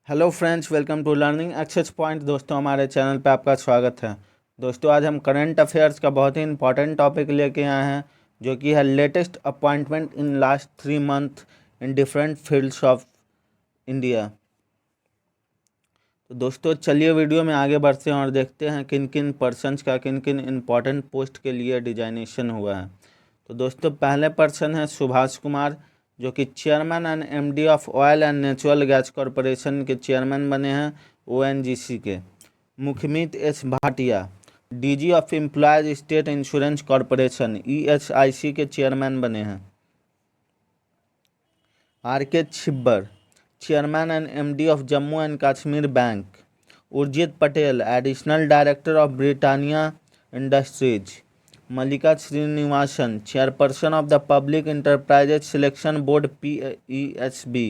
Hello friends, welcome to Learning Access Point. दोस्तों, हमारे channel पे आपका स्वागत है। दोस्तों, आज हम करंट अफेयर्स का बहुत ही इंपॉर्टेंट टॉपिक लेके आए हैं, जो कि है latest appointment in last 3 month in different fields of India. तो दोस्तों, चलिए वीडियो में आगे बढ़ते हैं और देखते हैं किन किन पर्सन्स का किन किन इम्पॉर्टेंट पोस्ट के लिए डिजाइनेशन हुआ है। तो दोस्तों, पहले पर्सन है सुभाष कुमार, जो कि chairman and MD of oil and natural gas corporation के चेयरमैन बने हैं, ओएनजीसी के। Mukhmeet S Bhatia, DG of employees state insurance corporation ESIC के चेयरमैन बने हैं। R K Chhibber, chairman and MD of Jammu and Kashmir bank. Urjit Patel, additional director of Britannia industries. Mallika Srinivasan, chairperson of the public enterprises selection board PESB।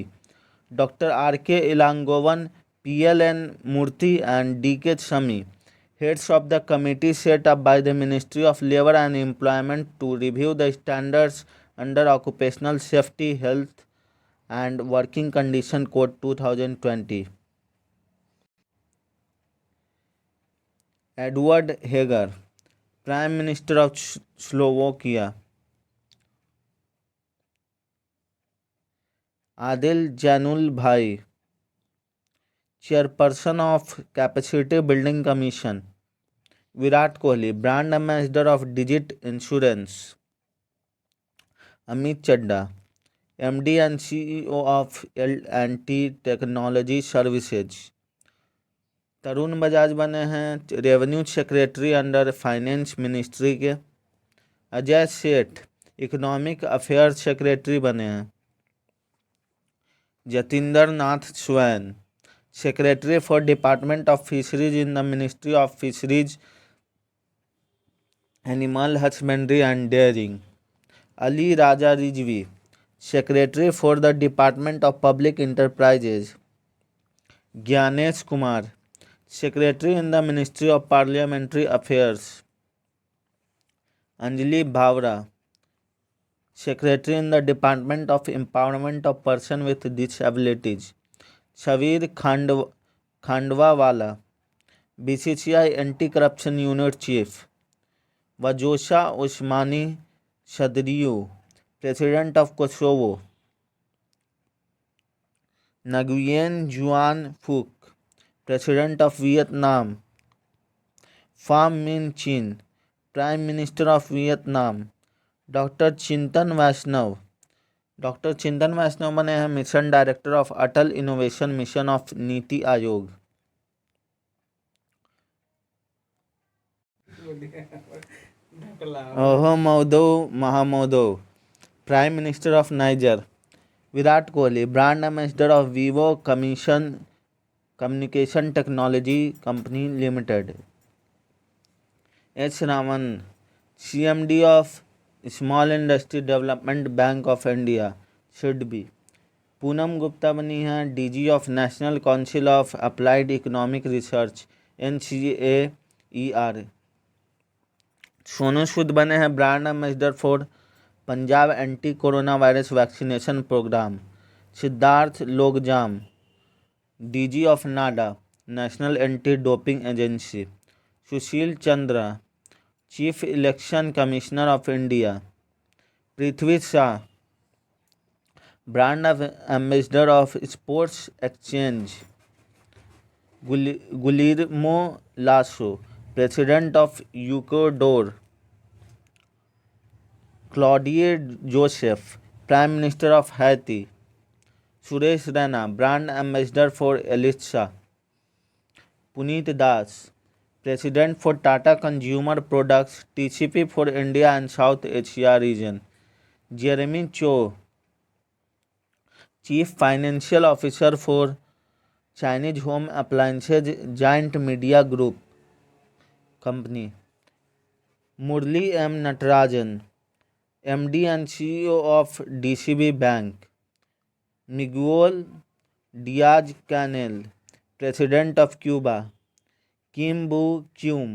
Doctor R K Ilangovan, PLN Murthy and DK Shami, heads of the committee set up by the Ministry of Labor and Employment to review the standards under Occupational Safety, Health and Working Condition Code 2020. Edward Heger, prime minister of Slovakia. Adil Zainul Bhai, chairperson of capacity building commission. Virat Kohli, brand ambassador of Digit insurance. Amit Chadha, MD एंड CEO ऑफ L&T technology services. Tarun Bajaj बने हैं revenue secretary under finance ministry के। Ajay Seth, economic affairs secretary बने हैं। Jatinder Nath Swain, secretary for department of fisheries in the ministry of fisheries, animal husbandry and dairying. Ali Raja Rizvi, secretary for the department of public enterprises. Gyanesh Kumar, secretary in the ministry of parliamentary affairs. Anjali Bhawra, secretary in the department of empowerment of person with disabilities. Shabbir Khandwawala, BCCI anti corruption unit chief. Vjosa Osmani Sadriu, president of Kosovo. Nguyen Xuan Phuc, president of Vietnam. Pham Minh Chinh, prime minister of Vietnam. Doctor Chintan Vaishnav, doctor Chintan Vaishnav बने हैं mission director of Atal innovation mission of नीति Aayog. Ouhoumoudou Mahamadou, prime minister of Niger. Virat Kohli, brand ambassador of Vivo communication technology company limited. H Raman, CMD of small industry development bank of India SIDBI. Poonam Gupta बनी हैं DG of national council of applied economic research NCAER। Sonu Sood बने हैं brand ambassador for Punjab anti corona virus vaccination programme. Siddharth Lokjam, DG of NADA national anti doping agency. Sushil Chandra, chief election commissioner of India. Prithvi Shaw, brand ambassador of sports exchange. Guillermo Lasso, president of Ecuador. Claude Joseph, prime minister of Haiti. Suresh Raina, brand ambassador for Elisa. Puneet Das, president for Tata consumer products TCP for India and south Asia region. Jeremy Cho, chief financial officer for Chinese home appliances giant Midea group company. Murali M Natarajan, MD and CEO of DCB bank. Miguel Diaz Canel, president of Cuba. Kim बू Qayyum,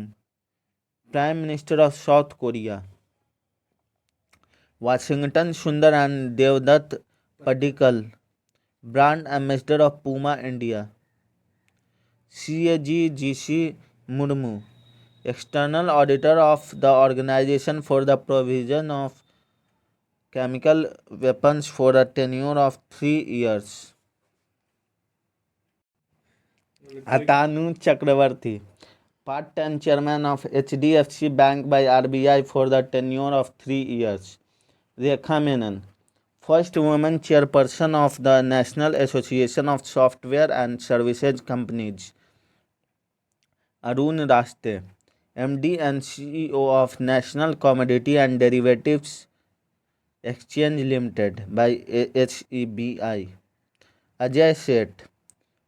prime minister of south Korea. Washington Sundar and Devdutt Padikkal, brand ambassador of Puma India. CAG Murmu, external auditor of the Organization for the Provision of Chemical Weapons for a tenure of 3 years. Atanu Chakravarti, part-time chairman of HDFC Bank by RBI for the tenure of 3 years. Rekha Menon, first woman chairperson of the National Association of Software and Services Companies. Arun Raste, MD and CEO of National Commodity and Derivatives Exchange Limited by HEBI. Ajay Seth.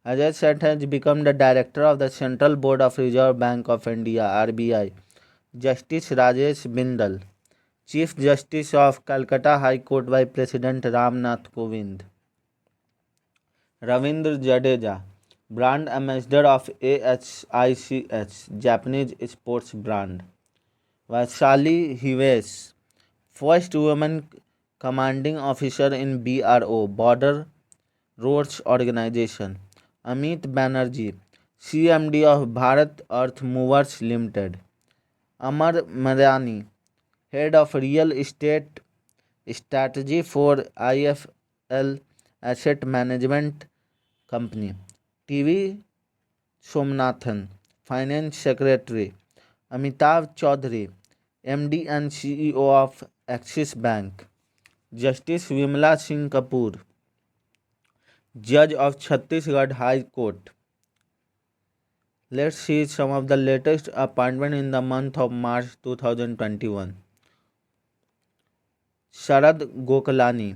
Ajay Seth has become the director of the Central Board of Reserve Bank of India (RBI). Justice Rajesh Bindal, Chief Justice of Calcutta High Court by President Ram Nath Kovind. Ravindra Jadeja, brand ambassador of AHICH, Japanese sports brand. Vaishali Hives, first woman commanding officer in BRO, Border Roads Organization. Amit Banerjee, CMD of Bharat Earth Movers Limited. Amar Madani, head of real estate strategy for IFL Asset Management Company. TV Somnathan, finance secretary. Amitav Chaudhary, MD and CEO of Axis Bank. Justice Vimla Singh Kapoor, Judge of Chhattisgarh High Court. Let's see some of the latest appointments in the month of March 2021. Sharad Gokalani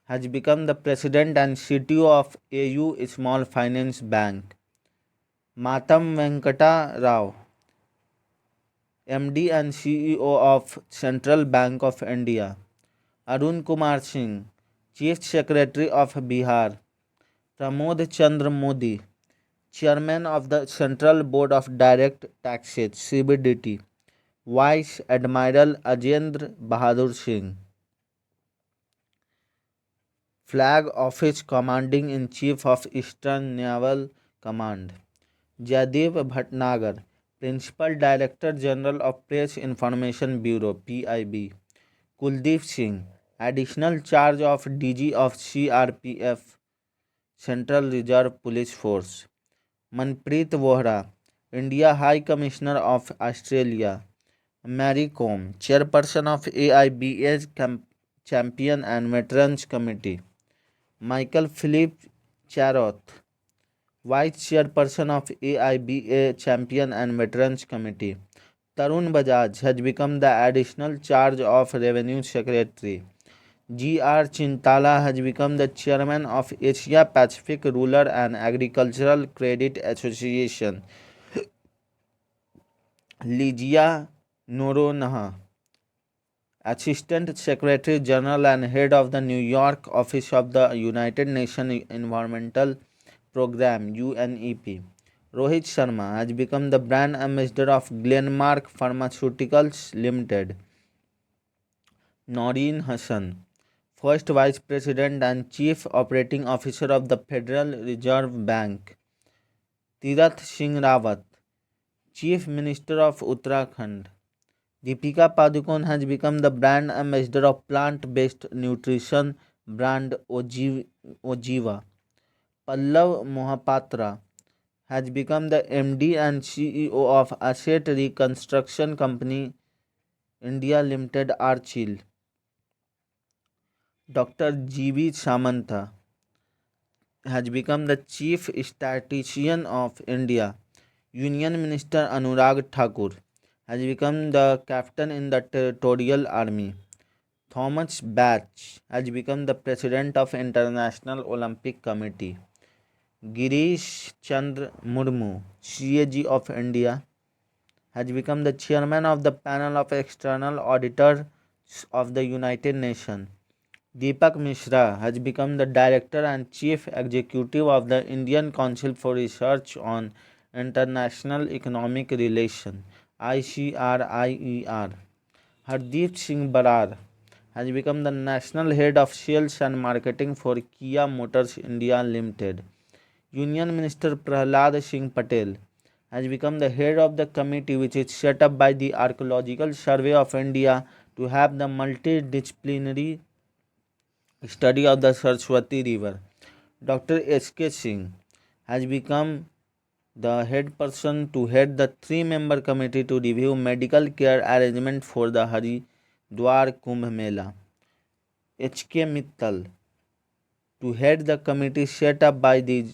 has become the president and CTO of AU Small Finance Bank. Matam Venkata Rao, MD and CEO of Central Bank of India. Arun Kumar Singh, Chief Secretary of Bihar. Pramod Chandra Modi, Chairman of the Central Board of Direct Taxes (CBDT). Vice Admiral Ajendra Bahadur Singh, Flag Office Commanding in Chief of Eastern Naval Command. Jaideep Bhatnagar, Principal Director General of Press Information Bureau (PIB). Kuldeep Singh, Additional Charge of DG of CRPF Central Reserve Police Force. Manpreet Vohra, India High Commissioner of Australia. Mary Kom, Chairperson of AIBA's Champion and Veterans Committee. Michael Philip Charoth, Vice Chairperson of AIBA Champion and Veterans Committee. Tarun Bajaj has become the Additional Charge of Revenue Secretary. G.R. Chintala has become the Chairman of Asia Pacific Rural and Agricultural Credit Association. Lijia Noronha, Assistant Secretary General and Head of the New York Office of the United Nations Environmental Programme (UNEP). Rohit Sharma has become the Brand Ambassador of Glenmark Pharmaceuticals Limited. Noreen Hassan, First Vice President and Chief Operating Officer of the Federal Reserve Bank. Tirath Singh Rawat, Chief Minister of Uttarakhand. Deepika Padukone has become the brand ambassador of plant-based nutrition brand Ojiva. Pallav Mohapatra has become the MD and CEO of Asset Reconstruction Company India Limited Archil. Dr. G.V. Samanta has become the Chief Statistician of India. Union Minister Anurag Thakur has become the captain in the Territorial Army. Thomas Bach has become the president of International Olympic Committee. Girish Chandra Murmu, CAG of India, has become the chairman of the panel of external auditors of the United Nations. Deepak Mishra has become the director and chief executive of the Indian Council for Research on International Economic Relations (ICRIER). Hardeep Singh Barar has become the national head of sales and marketing for Kia Motors India Limited. Union Minister Prahlad Singh Patel has become the head of the committee which is set up by the Archaeological Survey of India to have the multidisciplinary study of the Saraswati River. Dr. S.K. Singh has become the head person to head the three-member committee to review medical care arrangement for the Haridwar Kumbh Mela. H.K. Mittal to head the committee set up by the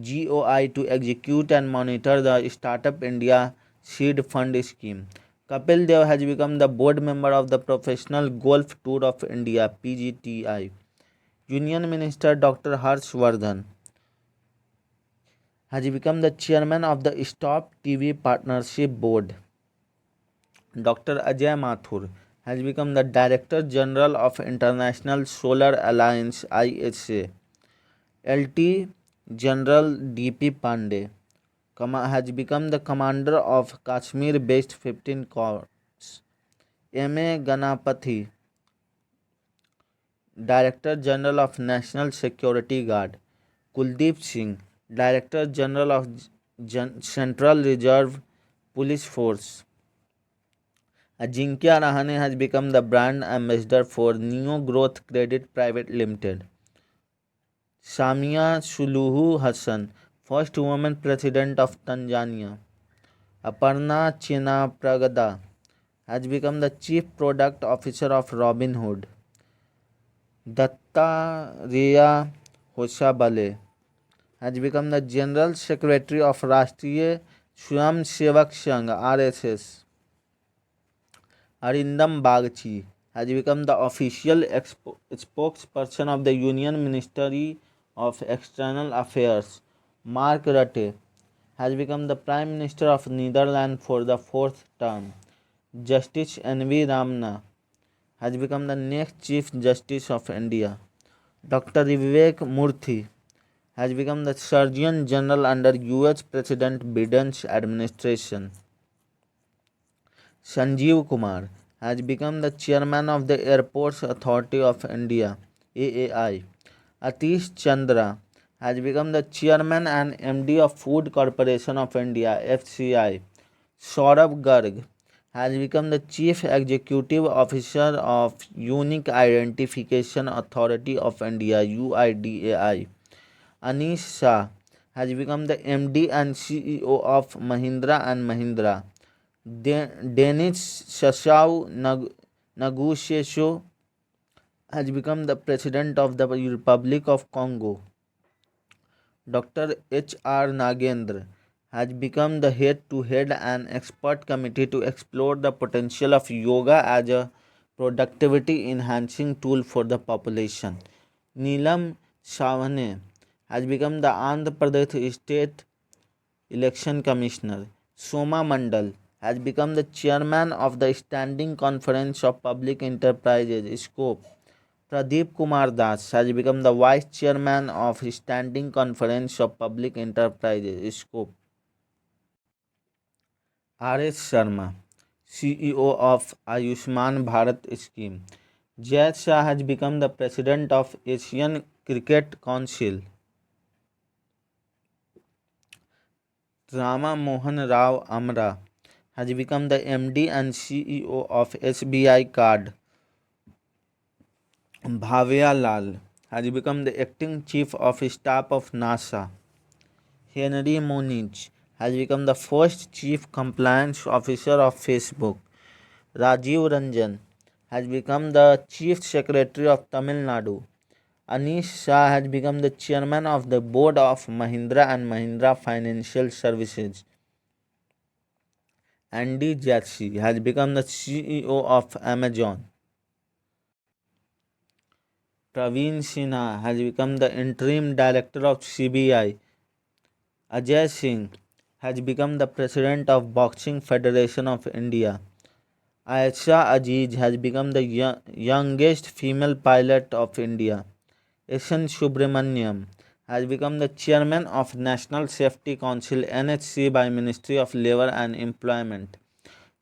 GOI to execute and monitor the Startup India Seed Fund scheme. Kapil Dev has become the board member of the Professional Golf Tour of India (PGTI). Union Minister Dr. Harsh Vardhan has become the chairman of the Stop TV Partnership Board. Dr. Ajay Mathur has become the Director General of International Solar Alliance (ISA). LT General D.P. Pandey has become the commander of Kashmir-based 15 Corps. M.A. Ganapathy, Director General of National Security Guard. Kuldeep Singh, Director General of Central Reserve Police Force. Ajinkya Rahane has become the brand ambassador for Neo Growth Credit Private Limited. Samia Suluhu Hassan, first woman president of Tanzania. Aparna Chinnapragada has become the chief product officer of Robinhood. Dattatreya Hosabale has become the general secretary of Rashtriya Swayamsevak Sangh (RSS). Arindam Bagchi has become the official spokesperson of the Union Ministry of External Affairs. Mark Rutte has become the Prime Minister of Netherlands for the fourth term. Justice N.V. Ramana has become the next Chief Justice of India. Dr. Vivek Murthy has become the Surgeon General under US President Biden's administration. Sanjeev Kumar has become the Chairman of the Airports Authority of India (AAI). Atish Chandra has become the Chairman and MD of Food Corporation of India (FCI). Saurabh Garg has become the Chief Executive Officer of Unique Identification Authority of India (UIDAI). Anish Shah has become the MD and CEO of Mahindra and Mahindra. Denis Sassou Nguesso has become the President of the Republic of Congo. Dr. H.R. Nagendra has become the head to head an expert committee to explore the potential of yoga as a productivity enhancing tool for the population. Neelam Savane has become the Andhra Pradesh State Election Commissioner. Soma Mandal has become the chairman of the Standing Conference of Public Enterprises (SCOPE). Pradeep Kumar Das has become the vice chairman of Standing Conference of Public Enterprises (SCOPE). R.S. Sharma, CEO of Ayushman Bharat Scheme. Jay Shah has become the president of Asian Cricket Council. Rama Mohan Rao Amra has become the MD and CEO of SBI Card. Bhavya Lal has become the acting chief of staff of NASA. Henry Moniz has become the first chief compliance officer of Facebook. Rajiv Ranjan has become the chief secretary of Tamil Nadu. Anish Shah has become the chairman of the board of Mahindra and Mahindra Financial Services. Andy Jassy has become the CEO of Amazon. Praveen Sinha has become the interim director of CBI. Ajay Singh has become the president of Boxing Federation of India. Aisha Aziz has become the youngest female pilot of India. S.N. Subramaniam has become the chairman of National Safety Council (NHC) by Ministry of Labour and Employment.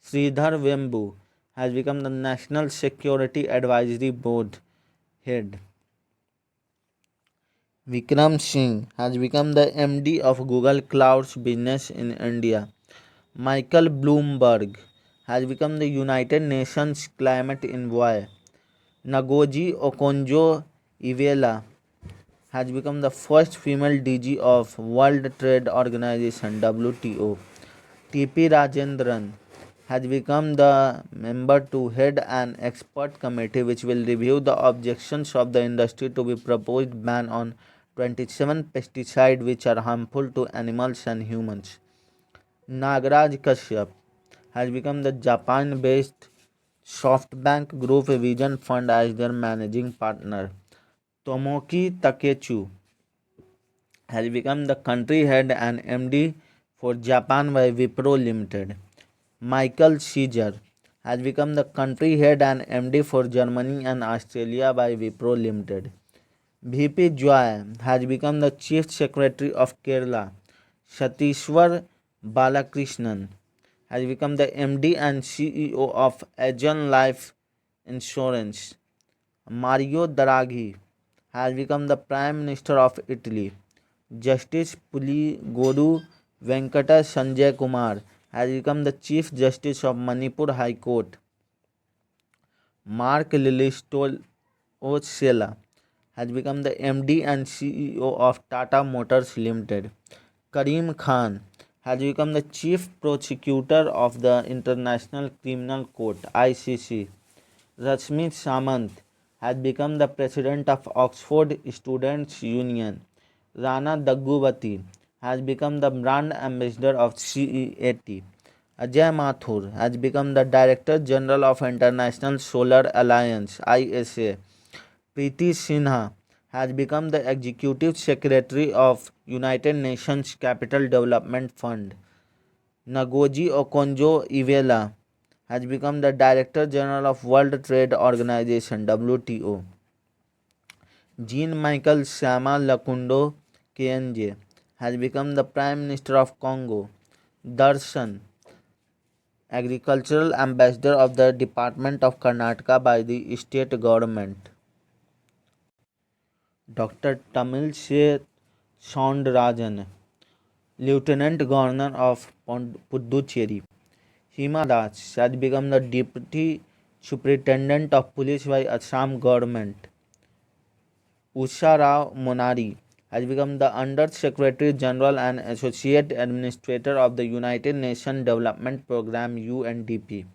Sridhar Vembu has become the National Security Advisory Board head. Vikram Singh has become the MD of Google Cloud's business in India. Michael Bloomberg has become the United Nations climate envoy. Ngozi Okonjo-Iweala has become the first female DG of World Trade Organization (WTO). TP Rajendran has become the member to head an expert committee which will review the objections of the industry to be proposed ban on 27 pesticides which are harmful to animals and humans. Nagaraj Kashyap has become the Japan-based SoftBank Group Vision Fund as their managing partner. Tomoki Takechu has become the country head and MD for Japan by Wipro Limited. Michael Caesar has become the country head and MD for Germany and Australia by Wipro Limited. VP Joy has become the Chief Secretary of Kerala. Satishwar Balakrishnan has become the MD and CEO of Aegon Life Insurance. Mario Draghi has become the Prime Minister of Italy. Justice Puligodu Venkata Sanjay Kumar has become the Chief Justice of Manipur High Court. Mark Lilliestolosela has become the MD and CEO of Tata Motors Limited. Karim Khan has become the Chief Prosecutor of the International Criminal Court (ICC). Rashmi Samant has become the President of Oxford Students' Union. Rana Daggubati has become the Brand Ambassador of CEAT. Ajay Mathur has become the Director General of International Solar Alliance (ISA). Preeti Sinha has become the Executive Secretary of United Nations Capital Development Fund. Ngozi Okonjo-Iweala has become the Director General of World Trade Organization (WTO). Jean-Michel Sama Lukundo KNJ has become the Prime Minister of Congo. Darshan, Agricultural Ambassador of the Department of Karnataka by the state government. Dr. Tamilsae Soundarajan, Lieutenant Governor of Puducherry. Hima Das has become the Deputy Superintendent of Police by Assam Government. Usha Rao Monari has become the Under Secretary General and Associate Administrator of the United Nations Development Programme (UNDP).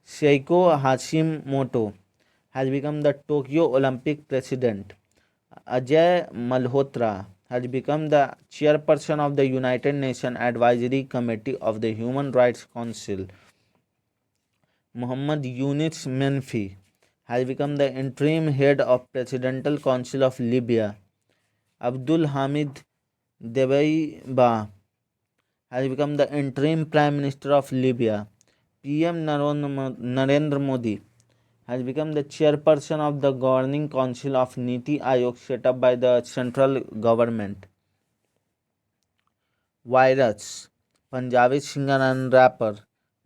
Seiko Hashimoto has become the Tokyo Olympic President. Ajay Malhotra has become the Chairperson of the United Nations Advisory Committee of the Human Rights Council. Muhammad Yunus Menfi has become the interim head of Presidential Council of Libya. Abdul Hamid Debeiba has become the interim Prime Minister of Libya. PM Narendra Modi has become the chairperson of the Governing Council of Niti Aayog set up by the central government. Virus, Punjabi singer and rapper,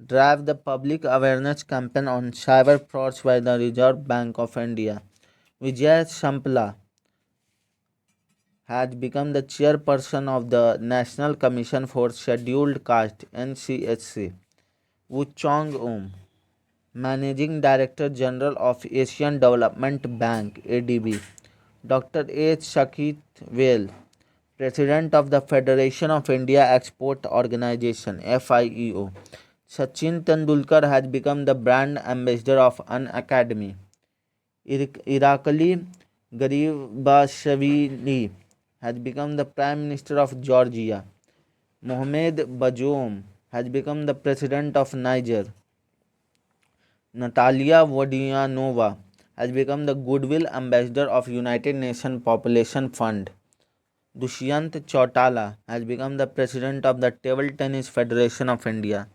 drive the public awareness campaign on cyber frauds by the Reserve Bank of India. Vijay Sampla has become the chairperson of the National Commission for Scheduled Caste (NCSC). Wu Chong Managing Director General of Asian Development Bank (ADB). Dr. H. Sakit Wale, President of the Federation of India Export Organization (FIEO). Sachin Tendulkar has become the brand ambassador of An Academy. Irakli Garibashvili has become the Prime Minister of Georgia. Mohamed Bazoum has become the President of Niger. Natalia Vodianova has become the Goodwill Ambassador of United Nations Population Fund. Dushyant Chautala has become the President of the Table Tennis Federation of India.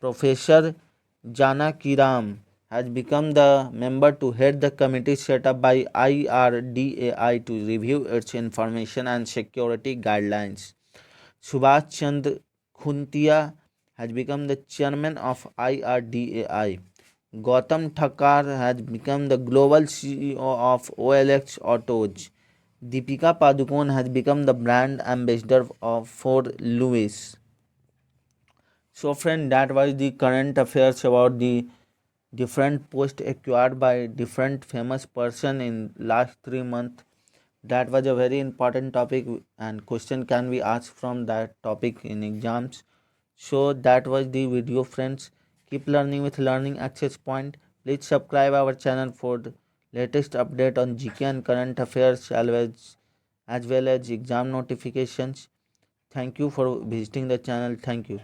Professor Janakiram has become the member to head the committee set up by IRDAI to review its information and security guidelines. Subhash Chandra Khuntia has become the chairman of IRDAI. Gautam Thakkar has become the global CEO of OLX Autos. Deepika Padukone has become the brand ambassador for Louis. So friend, that was the current affairs about the different posts acquired by different famous person in last 3 months. That was a very important topic and question can be asked from that topic in exams. So that was the video friends. Keep learning with Learning Access Point. Please subscribe our channel for the latest update on GK and current affairs as well as exam notifications. Thank you for visiting the channel. Thank you.